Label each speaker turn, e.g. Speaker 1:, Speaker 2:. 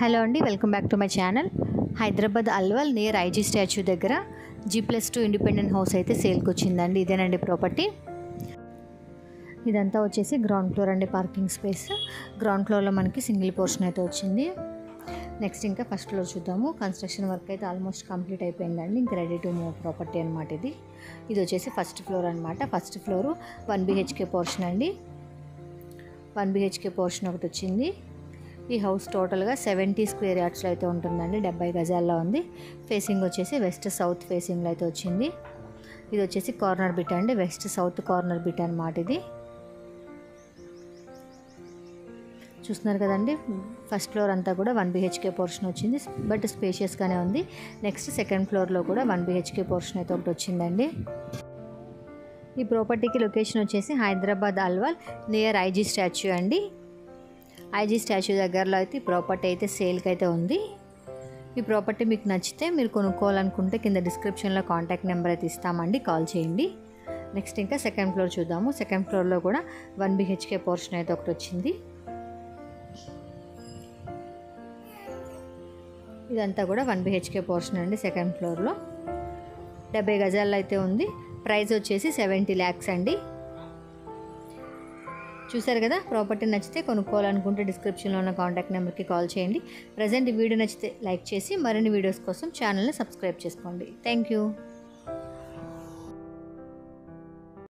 Speaker 1: Hello అండి, welcome back to my channel. Hyderabad Alwal near IG statue దగ్గర G+2 independent house అయితే సేల్కి వచ్చిందండి. ఇదేనండి ప్రాపర్టీ. ఇదంతా వచ్చేసి గ్రౌండ్ ఫ్లోర్ అండి, పార్కింగ్ స్పేస్. గ్రౌండ్ ఫ్లోర్లో మనకి సింగిల్ పోర్షన్ అయితే వచ్చింది. నెక్స్ట్ ఇంకా ఫస్ట్ ఫ్లోర్ చూద్దాము. కన్స్ట్రక్షన్ వర్క్ అయితే ఆల్మోస్ట్ కంప్లీట్ అయిపోయిందండి. ఇంకా రెడీ టు మూవ్ ప్రాపర్టీ అనమాట ఇది వచ్చేసి ఫస్ట్ ఫ్లోర్ అనమాట. ఫస్ట్ ఫ్లోరు 1 BHK పోర్షన్ అండి. 1 BHK పోర్షన్ ఒకటి వచ్చింది. ఈ హౌస్ టోటల్గా 70 స్క్వేర్ యార్డ్స్లో అయితే ఉంటుందండి. 70 గజాల్లో ఉంది. ఫేసింగ్ వచ్చేసి వెస్ట్ సౌత్ ఫేసింగ్లో అయితే వచ్చింది. ఇది వచ్చేసి కార్నర్ బిట్ అండి, వెస్ట్ సౌత్ కార్నర్ బిట్ అనమాట. ఇది చూస్తున్నారు కదండి. ఫస్ట్ ఫ్లోర్ అంతా కూడా 1 BHK పోర్షన్ వచ్చింది, బట్ స్పేషియస్గానే ఉంది. నెక్స్ట్ సెకండ్ ఫ్లోర్లో కూడా 1 BHK పోర్షన్ అయితే ఒకటి వచ్చిందండి. ఈ ప్రాపర్టీకి లొకేషన్ వచ్చేసి Hyderabad Alwal near IG statue అండి. ఐజీ స్టాచ్యూ దగ్గరలో అయితే ఈ ప్రాపర్టీ అయితే సేల్కి అయితే ఉంది. ఈ ప్రాపర్టీ మీకు నచ్చితే మీరు కొనుక్కోవాలనుకుంటే కింద డిస్క్రిప్షన్లో కాంటాక్ట్ నెంబర్ అయితే ఇస్తామండి, కాల్ చేయండి. నెక్స్ట్ ఇంకా సెకండ్ ఫ్లోర్ చూద్దాము. సెకండ్ ఫ్లోర్లో కూడా 1 BHK పోర్షన్ అయితే ఒకటి వచ్చింది. ఇదంతా కూడా 1 BHK పోర్షన్ అండి. సెకండ్ ఫ్లోర్లో 70 గజాల్లో అయితే ఉంది. ప్రైస్ వచ్చేసి 70 lakhs అండి. చూసారు కదా, ప్రాపర్టీ నచ్చితే కొనుక్కోవాలనుకుంటే డిస్క్రిప్షన్లో ఉన్న కాంటాక్ట్ నెంబర్కి కాల్ చేయండి. ప్రజెంట్ ఈ వీడియో నచ్చితే లైక్ చేసి మరిన్ని వీడియోస్ కోసం ఛానల్ని సబ్స్క్రైబ్ చేసుకోండి. Thank you.